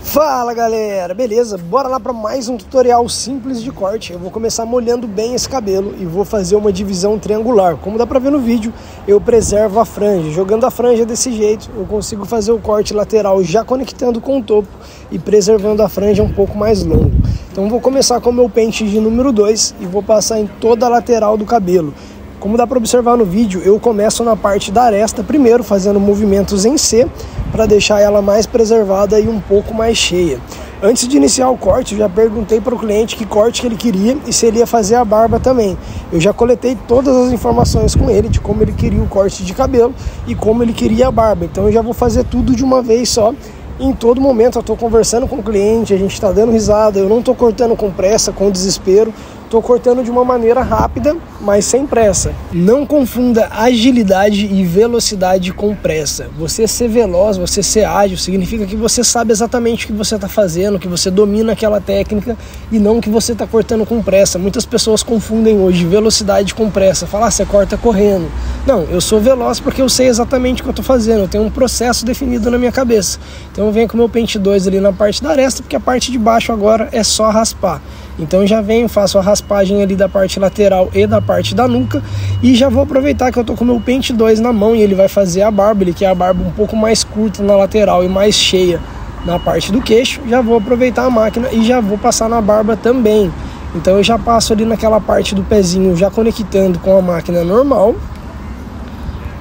Fala galera, beleza? Bora lá para mais um tutorial simples de corte. Eu vou começar molhando bem esse cabelo e vou fazer uma divisão triangular. Como dá para ver no vídeo, eu preservo a franja. Jogando a franja desse jeito, eu consigo fazer o corte lateral já conectando com o topo e preservando a franja um pouco mais longo. Então vou começar com o meu pente de número 2 e vou passar em toda a lateral do cabelo. Como dá para observar no vídeo, eu começo na parte da aresta primeiro, fazendo movimentos em C, para deixar ela mais preservada e um pouco mais cheia. Antes de iniciar o corte, eu já perguntei para o cliente que corte que ele queria e se ele ia fazer a barba também. Eu já coletei todas as informações com ele de como ele queria o corte de cabelo e como ele queria a barba. Então eu já vou fazer tudo de uma vez só. Em todo momento eu estou conversando com o cliente, a gente está dando risada, eu não estou cortando com pressa, com desespero. Estou cortando de uma maneira rápida, mas sem pressa. Não confunda agilidade e velocidade com pressa. Você ser veloz, você ser ágil, significa que você sabe exatamente o que você está fazendo, que você domina aquela técnica e não que você está cortando com pressa. Muitas pessoas confundem hoje velocidade com pressa. Falar, você corta correndo. Não, eu sou veloz porque eu sei exatamente o que eu estou fazendo. Eu tenho um processo definido na minha cabeça. Então eu venho com o meu pente 2 ali na parte da aresta, porque a parte de baixo agora é só raspar. Então eu já venho, faço a raspagem ali da parte lateral e da parte da nuca e já vou aproveitar que eu tô com o meu pente 2 na mão e ele vai fazer a barba, ele quer a barba um pouco mais curta na lateral e mais cheia na parte do queixo. Já vou aproveitar a máquina e já vou passar na barba também. Então eu já passo ali naquela parte do pezinho já conectando com a máquina normal.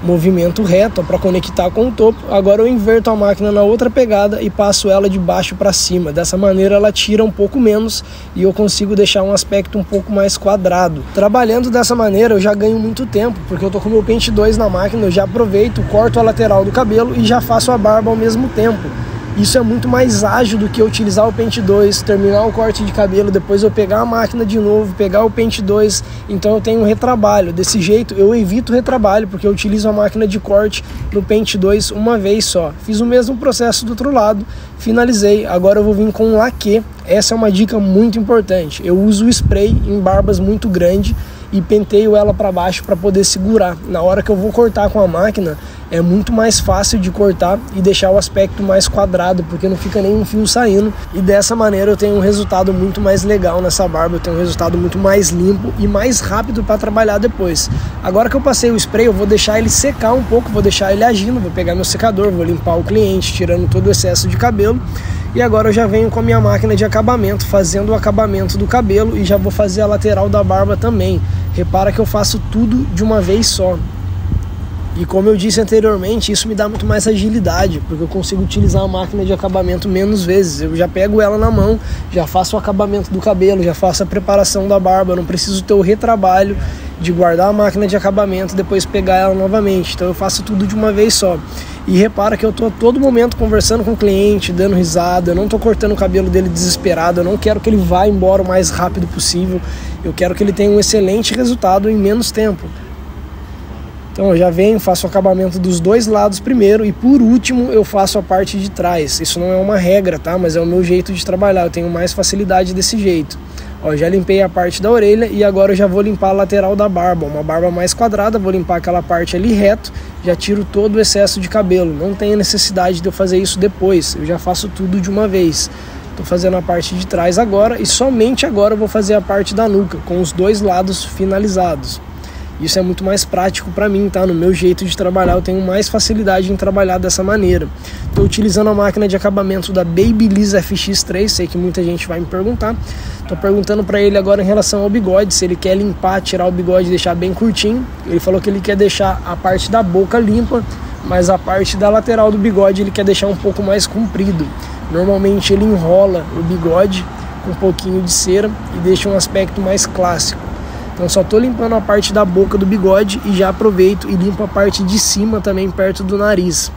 Movimento reto para conectar com o topo. Agora eu inverto a máquina na outra pegada e passo ela de baixo para cima. Dessa maneira ela tira um pouco menos e eu consigo deixar um aspecto um pouco mais quadrado. Trabalhando dessa maneira eu já ganho muito tempo, porque eu tô com o meu pente 2 na máquina, eu já aproveito, corto a lateral do cabelo e já faço a barba ao mesmo tempo. Isso é muito mais ágil do que eu utilizar o pente 2, terminar o corte de cabelo, depois eu pegar a máquina de novo, pegar o pente 2, então eu tenho um retrabalho. Desse jeito eu evito o retrabalho, porque eu utilizo a máquina de corte no pente 2 uma vez só. Fiz o mesmo processo do outro lado, finalizei, agora eu vou vir com laque. Essa é uma dica muito importante. Eu uso o spray em barbas muito grandes e penteio ela para baixo para poder segurar. Na hora que eu vou cortar com a máquina, é muito mais fácil de cortar e deixar o aspecto mais quadrado, porque não fica nenhum fio saindo. E dessa maneira eu tenho um resultado muito mais legal nessa barba, eu tenho um resultado muito mais limpo e mais rápido para trabalhar depois. Agora que eu passei o spray, eu vou deixar ele secar um pouco, vou deixar ele agindo, vou pegar meu secador, vou limpar o cliente, tirando todo o excesso de cabelo. E agora eu já venho com a minha máquina de acabamento, fazendo o acabamento do cabelo e já vou fazer a lateral da barba também. Repara que eu faço tudo de uma vez só. E como eu disse anteriormente, isso me dá muito mais agilidade, porque eu consigo utilizar a máquina de acabamento menos vezes. Eu já pego ela na mão, já faço o acabamento do cabelo, já faço a preparação da barba, eu não preciso ter o retrabalho de guardar a máquina de acabamento e depois pegar ela novamente. Então eu faço tudo de uma vez só. E repara que eu estou a todo momento conversando com o cliente, dando risada, eu não estou cortando o cabelo dele desesperado, eu não quero que ele vá embora o mais rápido possível, eu quero que ele tenha um excelente resultado em menos tempo. Então eu já venho, faço o acabamento dos dois lados primeiro e por último eu faço a parte de trás. Isso não é uma regra, tá? Mas é o meu jeito de trabalhar, eu tenho mais facilidade desse jeito. Ó, já limpei a parte da orelha e agora eu já vou limpar a lateral da barba. Uma barba mais quadrada, vou limpar aquela parte ali reto, já tiro todo o excesso de cabelo. Não tem necessidade de eu fazer isso depois, eu já faço tudo de uma vez. Estou fazendo a parte de trás agora e somente agora eu vou fazer a parte da nuca, com os dois lados finalizados. Isso é muito mais prático para mim, tá? No meu jeito de trabalhar, eu tenho mais facilidade em trabalhar dessa maneira. Estou utilizando a máquina de acabamento da Babyliss FX3, sei que muita gente vai me perguntar. Estou perguntando para ele agora em relação ao bigode, se ele quer limpar, tirar o bigode e deixar bem curtinho. Ele falou que ele quer deixar a parte da boca limpa, mas a parte da lateral do bigode ele quer deixar um pouco mais comprido. Normalmente ele enrola o bigode com um pouquinho de cera e deixa um aspecto mais clássico. Então só estou limpando a parte da boca do bigode e já aproveito e limpo a parte de cima também perto do nariz.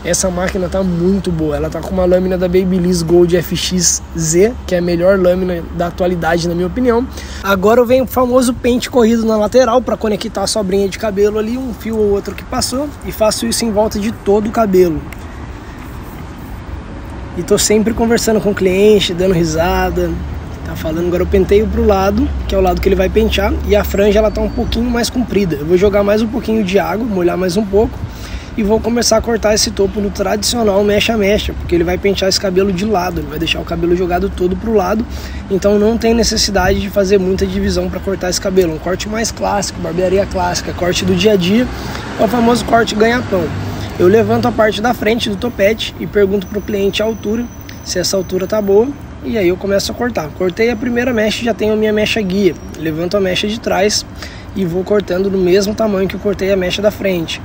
Essa máquina tá muito boa, ela tá com uma lâmina da Babyliss Gold FX-Z, que é a melhor lâmina da atualidade na minha opinião. Agora eu venho o famoso pente corrido na lateral para conectar a sobrinha de cabelo ali, um fio ou outro que passou, e faço isso em volta de todo o cabelo. E tô sempre conversando com o cliente, dando risada. Tá falando, agora eu penteio pro lado, que é o lado que ele vai pentear, e a franja ela tá um pouquinho mais comprida. Eu vou jogar mais um pouquinho de água, molhar mais um pouco, e vou começar a cortar esse topo no tradicional mecha-mecha, porque ele vai pentear esse cabelo de lado, ele vai deixar o cabelo jogado todo pro lado, então não tem necessidade de fazer muita divisão para cortar esse cabelo. Um corte mais clássico, barbearia clássica, corte do dia a dia, é o famoso corte ganha-pão. Eu levanto a parte da frente do topete e pergunto pro cliente a altura, se essa altura tá boa, e aí eu começo a cortar. Cortei a primeira mecha, já tenho a minha mecha guia. Levanto a mecha de trás e vou cortando no mesmo tamanho que eu cortei a mecha da frente.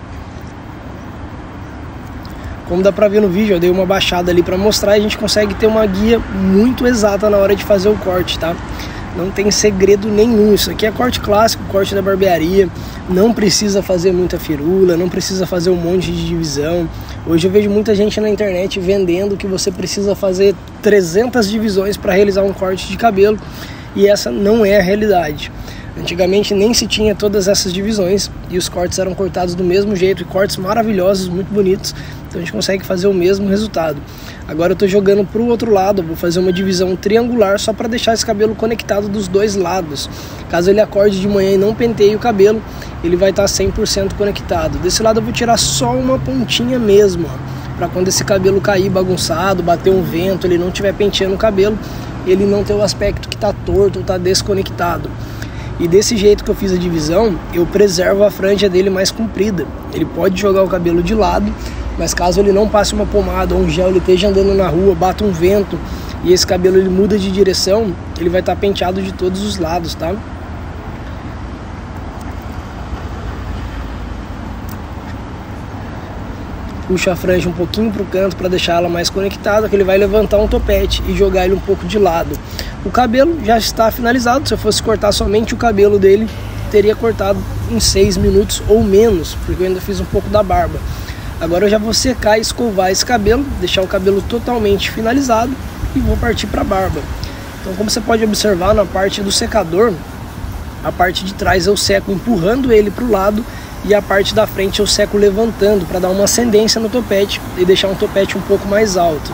Como dá pra ver no vídeo, eu dei uma baixada ali pra mostrar, e a gente consegue ter uma guia muito exata na hora de fazer o corte, tá? Não tem segredo nenhum, isso aqui é corte clássico, corte da barbearia, não precisa fazer muita firula, não precisa fazer um monte de divisão. Hoje eu vejo muita gente na internet vendendo que você precisa fazer 300 divisões para realizar um corte de cabelo, e essa não é a realidade. Antigamente nem se tinha todas essas divisões e os cortes eram cortados do mesmo jeito, e cortes maravilhosos, muito bonitos, então a gente consegue fazer o mesmo resultado. Agora eu estou jogando para o outro lado, vou fazer uma divisão triangular só para deixar esse cabelo conectado dos dois lados. Caso ele acorde de manhã e não penteie o cabelo, ele vai estar 100% conectado. Desse lado eu vou tirar só uma pontinha mesmo, para quando esse cabelo cair bagunçado, bater um vento, ele não estiver penteando o cabelo, ele não ter o aspecto que está torto ou está desconectado. E desse jeito que eu fiz a divisão, eu preservo a franja dele mais comprida. Ele pode jogar o cabelo de lado, mas caso ele não passe uma pomada ou um gel, ele esteja andando na rua, bata um vento e esse cabelo ele muda de direção, ele vai estar penteado de todos os lados, tá? Puxa a franja um pouquinho para o canto para deixar ela mais conectada, que ele vai levantar um topete e jogar ele um pouco de lado. O cabelo já está finalizado. Se eu fosse cortar somente o cabelo dele, teria cortado em 6 minutos ou menos, porque eu ainda fiz um pouco da barba. Agora eu já vou secar e escovar esse cabelo, deixar o cabelo totalmente finalizado e vou partir para a barba. Então, como você pode observar na parte do secador, a parte de trás eu seco empurrando ele para o lado, e a parte da frente eu seco levantando para dar uma ascendência no topete e deixar um topete um pouco mais alto.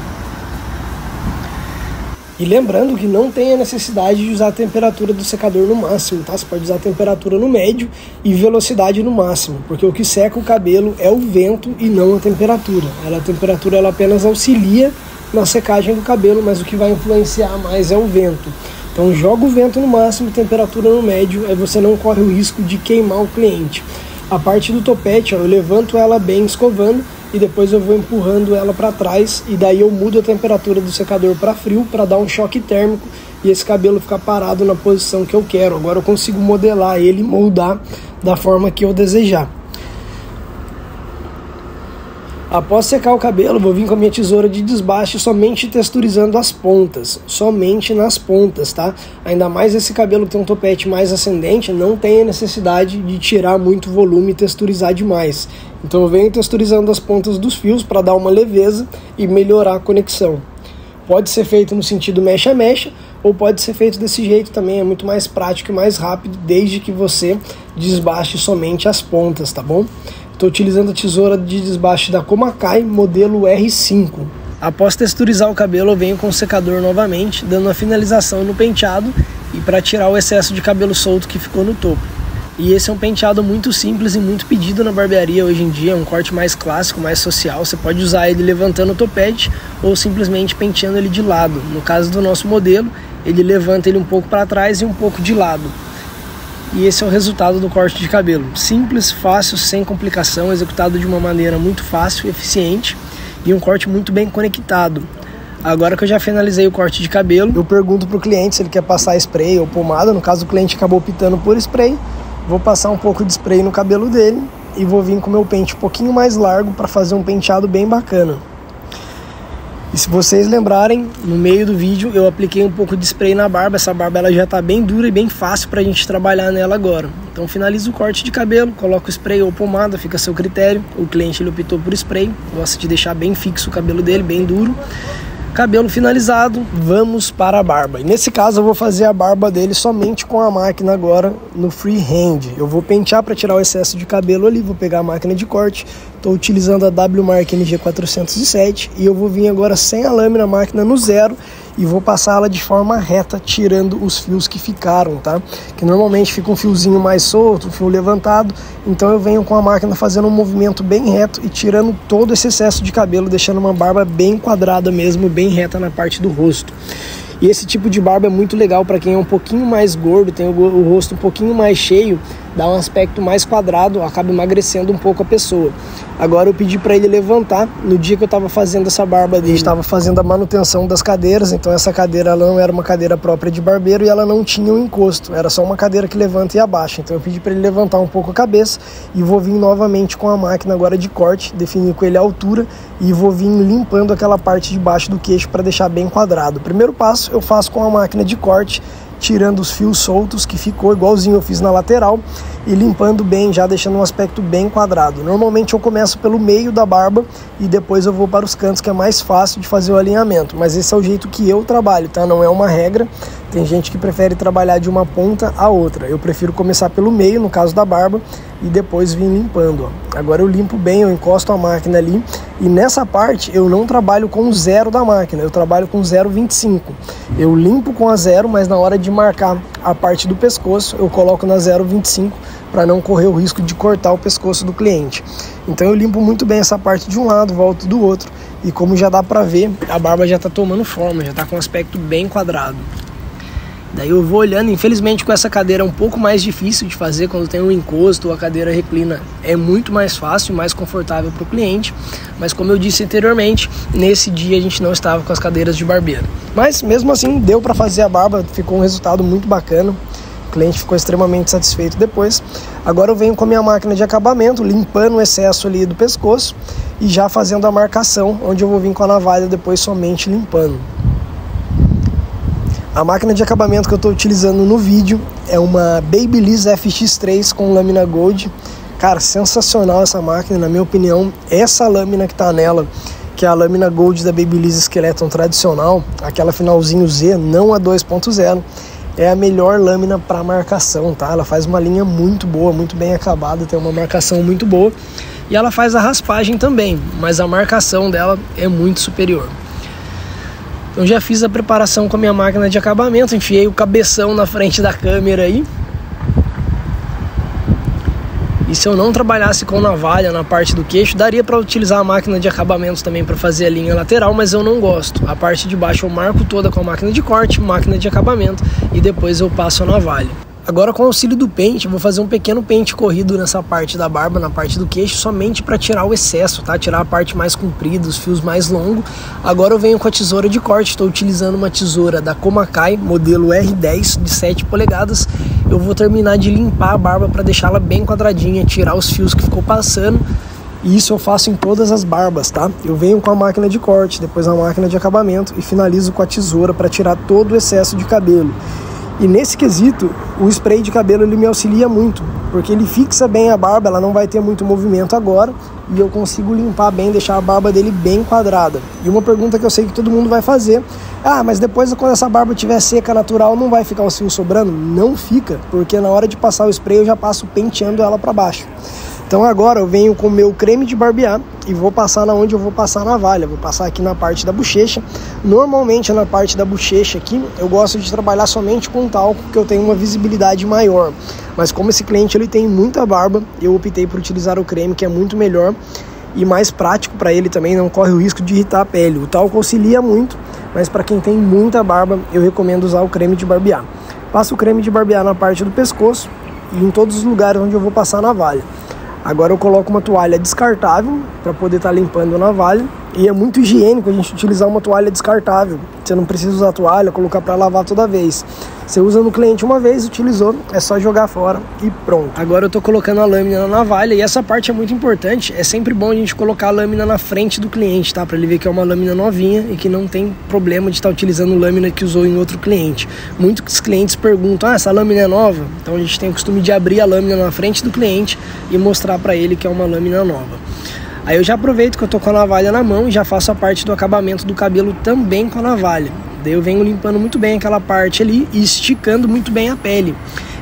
E lembrando que não tem a necessidade de usar a temperatura do secador no máximo, tá? Você pode usar a temperatura no médio e velocidade no máximo, porque o que seca o cabelo é o vento e não a temperatura. A temperatura ela apenas auxilia na secagem do cabelo, mas o que vai influenciar mais é o vento. Então joga o vento no máximo, temperatura no médio, aí você não corre o risco de queimar o cliente. A parte do topete, ó, eu levanto ela bem escovando e depois eu vou empurrando ela para trás, e daí eu mudo a temperatura do secador para frio para dar um choque térmico e esse cabelo ficar parado na posição que eu quero. Agora eu consigo modelar ele, moldar da forma que eu desejar. Após secar o cabelo, vou vir com a minha tesoura de desbaste somente texturizando as pontas, somente nas pontas, tá? Ainda mais esse cabelo que tem um topete mais ascendente, não tem a necessidade de tirar muito volume e texturizar demais. Então eu venho texturizando as pontas dos fios para dar uma leveza e melhorar a conexão. Pode ser feito no sentido mecha-mecha, ou pode ser feito desse jeito também, é muito mais prático e mais rápido, desde que você desbaste somente as pontas, tá bom? Estou utilizando a tesoura de desbaste da Komakai, modelo R5. Após texturizar o cabelo, eu venho com o secador novamente, dando uma finalização no penteado e para tirar o excesso de cabelo solto que ficou no topo. E esse é um penteado muito simples e muito pedido na barbearia hoje em dia, é um corte mais clássico, mais social. Você pode usar ele levantando o topete ou simplesmente penteando ele de lado. No caso do nosso modelo, ele levanta ele um pouco para trás e um pouco de lado. E esse é o resultado do corte de cabelo. Simples, fácil, sem complicação, executado de uma maneira muito fácil e eficiente, e um corte muito bem conectado. Agora que eu já finalizei o corte de cabelo, eu pergunto para o cliente se ele quer passar spray ou pomada. No caso, o cliente acabou optando por spray. Vou passar um pouco de spray no cabelo dele e vou vir com o meu pente um pouquinho mais largo para fazer um penteado bem bacana. E se vocês lembrarem, no meio do vídeo eu apliquei um pouco de spray na barba. Essa barba ela já está bem dura e bem fácil para a gente trabalhar nela agora. Então finalizo o corte de cabelo, coloco spray ou pomada, fica a seu critério. O cliente ele optou por spray, gosta de deixar bem fixo o cabelo dele, bem duro. Cabelo finalizado, vamos para a barba. E nesse caso eu vou fazer a barba dele somente com a máquina agora no freehand. Eu vou pentear para tirar o excesso de cabelo ali, vou pegar a máquina de corte. Estou utilizando a WMark NG407 e eu vou vir agora sem a lâmina, máquina no zero, e vou passar ela de forma reta, tirando os fios que ficaram, tá? Que normalmente fica um fiozinho mais solto, um fio levantado, então eu venho com a máquina fazendo um movimento bem reto e tirando todo esse excesso de cabelo, deixando uma barba bem quadrada mesmo, bem reta na parte do rosto. E esse tipo de barba é muito legal para quem é um pouquinho mais gordo, tem o rosto um pouquinho mais cheio, dá um aspecto mais quadrado, acaba emagrecendo um pouco a pessoa. Agora eu pedi para ele levantar, no dia que eu estava fazendo essa barba dele, estava fazendo a manutenção das cadeiras, então essa cadeira ela não era uma cadeira própria de barbeiro e ela não tinha um encosto, era só uma cadeira que levanta e abaixa. Então eu pedi para ele levantar um pouco a cabeça e vou vir novamente com a máquina agora de corte, definir com ele a altura e vou vir limpando aquela parte de baixo do queixo para deixar bem quadrado. O primeiro passo eu faço com a máquina de corte, tirando os fios soltos, que ficou igualzinho eu fiz na lateral, e limpando bem, já deixando um aspecto bem quadrado. Normalmente eu começo pelo meio da barba e depois eu vou para os cantos, que é mais fácil de fazer o alinhamento, mas esse é o jeito que eu trabalho, tá? Não é uma regra, tem gente que prefere trabalhar de uma ponta a outra. Eu prefiro começar pelo meio, no caso da barba, e depois vir limpando, ó. Agora eu limpo bem, eu encosto a máquina ali, e nessa parte eu não trabalho com o zero da máquina, eu trabalho com 0,25. Eu limpo com a zero, mas na hora de marcar a parte do pescoço, eu coloco na 0,25 para não correr o risco de cortar o pescoço do cliente. Então eu limpo muito bem essa parte de um lado, volto do outro, e como já dá para ver, a barba já está tomando forma, já está com um aspecto bem quadrado. Daí eu vou olhando, infelizmente com essa cadeira é um pouco mais difícil de fazer, quando tem um encosto ou a cadeira reclina é muito mais fácil, mais confortável para o cliente, mas como eu disse anteriormente, nesse dia a gente não estava com as cadeiras de barbeiro. Mas mesmo assim deu para fazer a barba, ficou um resultado muito bacana, o cliente ficou extremamente satisfeito depois. Agora eu venho com a minha máquina de acabamento, limpando o excesso ali do pescoço e já fazendo a marcação, onde eu vou vir com a navalha depois somente limpando. A máquina de acabamento que eu estou utilizando no vídeo é uma Babyliss FX3 com lâmina Gold. Cara, sensacional essa máquina, na minha opinião. Essa lâmina que está nela, que é a lâmina Gold da Babyliss Skeleton tradicional, aquela finalzinho Z, não a 2.0, é a melhor lâmina para marcação, tá? Ela faz uma linha muito boa, muito bem acabada, tem uma marcação muito boa. E ela faz a raspagem também, mas a marcação dela é muito superior. Eu já fiz a preparação com a minha máquina de acabamento, enfiei o cabeção na frente da câmera aí. E se eu não trabalhasse com navalha na parte do queixo, daria para utilizar a máquina de acabamento também para fazer a linha lateral, mas eu não gosto. A parte de baixo eu marco toda com a máquina de corte, máquina de acabamento e depois eu passo a navalha. Agora com o auxílio do pente, vou fazer um pequeno pente corrido nessa parte da barba, na parte do queixo, somente para tirar o excesso, tá? Tirar a parte mais comprida, os fios mais longos. Agora eu venho com a tesoura de corte, estou utilizando uma tesoura da Komakai, modelo R10, de 7 polegadas. Eu vou terminar de limpar a barba para deixá-la bem quadradinha, tirar os fios que ficou passando. E isso eu faço em todas as barbas, tá? Eu venho com a máquina de corte, depois a máquina de acabamento e finalizo com a tesoura para tirar todo o excesso de cabelo. E nesse quesito, o spray de cabelo ele me auxilia muito, porque ele fixa bem a barba, ela não vai ter muito movimento agora, e eu consigo limpar bem, deixar a barba dele bem quadrada. E uma pergunta que eu sei que todo mundo vai fazer, mas depois quando essa barba estiver seca, natural, não vai ficar os fios sobrando? Não fica, porque na hora de passar o spray eu já passo penteando ela para baixo. Então agora eu venho com o meu creme de barbear e vou passar na onde eu vou passar a navalha. Vou passar aqui na parte da bochecha. Normalmente na parte da bochecha aqui eu gosto de trabalhar somente com talco, porque eu tenho uma visibilidade maior. Mas como esse cliente ele tem muita barba, eu optei por utilizar o creme, que é muito melhor e mais prático para ele também, não corre o risco de irritar a pele. O talco auxilia muito, mas para quem tem muita barba eu recomendo usar o creme de barbear. Passo o creme de barbear na parte do pescoço e em todos os lugares onde eu vou passar a navalha. Agora eu coloco uma toalha descartável para poder estar limpando a navalha. E é muito higiênico a gente utilizar uma toalha descartável. Você não precisa usar a toalha, colocar para lavar toda vez. Você usa no cliente uma vez, utilizou, é só jogar fora e pronto. Agora eu tô colocando a lâmina na navalha e essa parte é muito importante. É sempre bom a gente colocar a lâmina na frente do cliente, tá? Para ele ver que é uma lâmina novinha e que não tem problema de estar utilizando lâmina que usou em outro cliente. Muitos clientes perguntam, essa lâmina é nova? Então a gente tem o costume de abrir a lâmina na frente do cliente e mostrar para ele que é uma lâmina nova. Aí eu já aproveito que eu tô com a navalha na mão e já faço a parte do acabamento do cabelo também com a navalha. Daí eu venho limpando muito bem aquela parte ali e esticando muito bem a pele.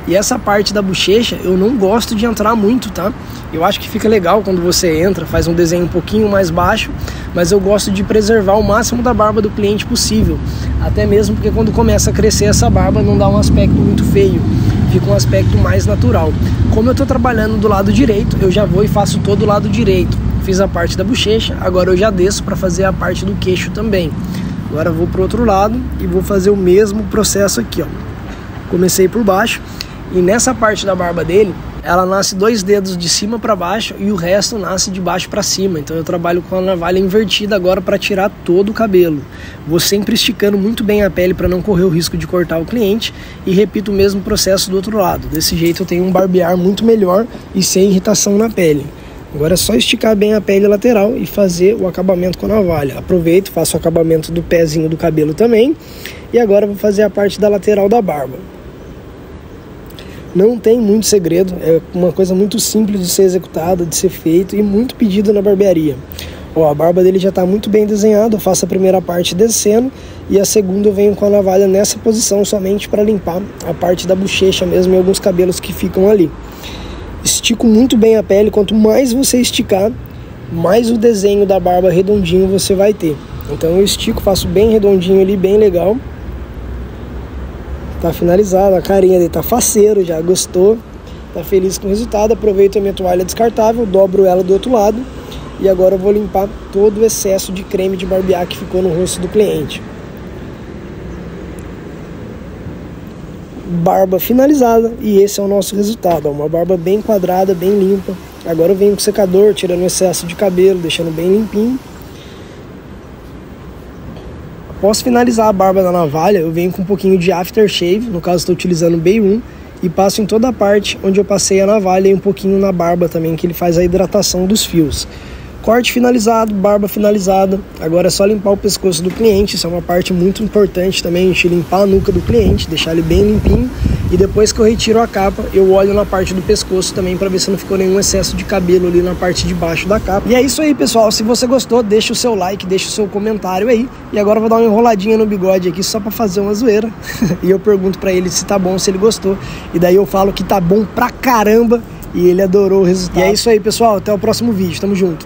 E essa parte da bochecha eu não gosto de entrar muito, tá? Eu acho que fica legal quando você entra, faz um desenho um pouquinho mais baixo, mas eu gosto de preservar o máximo da barba do cliente possível. Até mesmo porque quando começa a crescer essa barba não dá um aspecto muito feio, fica um aspecto mais natural. Como eu estou trabalhando do lado direito, eu já vou e faço todo o lado direito. Fiz a parte da bochecha, agora eu já desço para fazer a parte do queixo também. Agora eu vou para o outro lado e vou fazer o mesmo processo aqui, ó. Comecei por baixo e nessa parte da barba dele, ela nasce 2 dedos de cima para baixo e o resto nasce de baixo para cima. Então eu trabalho com a navalha invertida agora para tirar todo o cabelo. Vou sempre esticando muito bem a pele para não correr o risco de cortar o cliente e repito o mesmo processo do outro lado. Desse jeito eu tenho um barbear muito melhor e sem irritação na pele. Agora é só esticar bem a pele lateral e fazer o acabamento com a navalha. Aproveito, faço o acabamento do pezinho do cabelo também. E agora vou fazer a parte da lateral da barba. Não tem muito segredo, é uma coisa muito simples de ser executada, de ser feito e muito pedido na barbearia. Ó, a barba dele já está muito bem desenhada, eu faço a primeira parte descendo e a segunda eu venho com a navalha nessa posição somente para limpar a parte da bochecha mesmo e alguns cabelos que ficam ali. Estico muito bem a pele, quanto mais você esticar, mais o desenho da barba redondinho você vai ter. Então eu estico, faço bem redondinho ali, bem legal. Tá finalizado, a carinha dele tá faceiro, já gostou, tá feliz com o resultado. Aproveito a minha toalha descartável, dobro ela do outro lado e agora eu vou limpar todo o excesso de creme de barbear que ficou no rosto do cliente. Barba finalizada e esse é o nosso resultado, ó, uma barba bem quadrada, bem limpa. Agora eu venho com o secador, tirando o excesso de cabelo, deixando bem limpinho. Após finalizar a barba da navalha, eu venho com um pouquinho de aftershave, no caso estou utilizando Bay 1, e passo em toda a parte onde eu passei a navalha e um pouquinho na barba também, que ele faz a hidratação dos fios. Corte finalizado, barba finalizada, agora é só limpar o pescoço do cliente, isso é uma parte muito importante também, a gente limpar a nuca do cliente, deixar ele bem limpinho, e depois que eu retiro a capa, eu olho na parte do pescoço também para ver se não ficou nenhum excesso de cabelo ali na parte de baixo da capa. E é isso aí, pessoal, se você gostou, deixa o seu like, deixa o seu comentário aí, e agora eu vou dar uma enroladinha no bigode aqui só para fazer uma zoeira, e eu pergunto para ele se tá bom, se ele gostou, e daí eu falo que tá bom pra caramba, e ele adorou o resultado. E é isso aí, pessoal, até o próximo vídeo, tamo junto.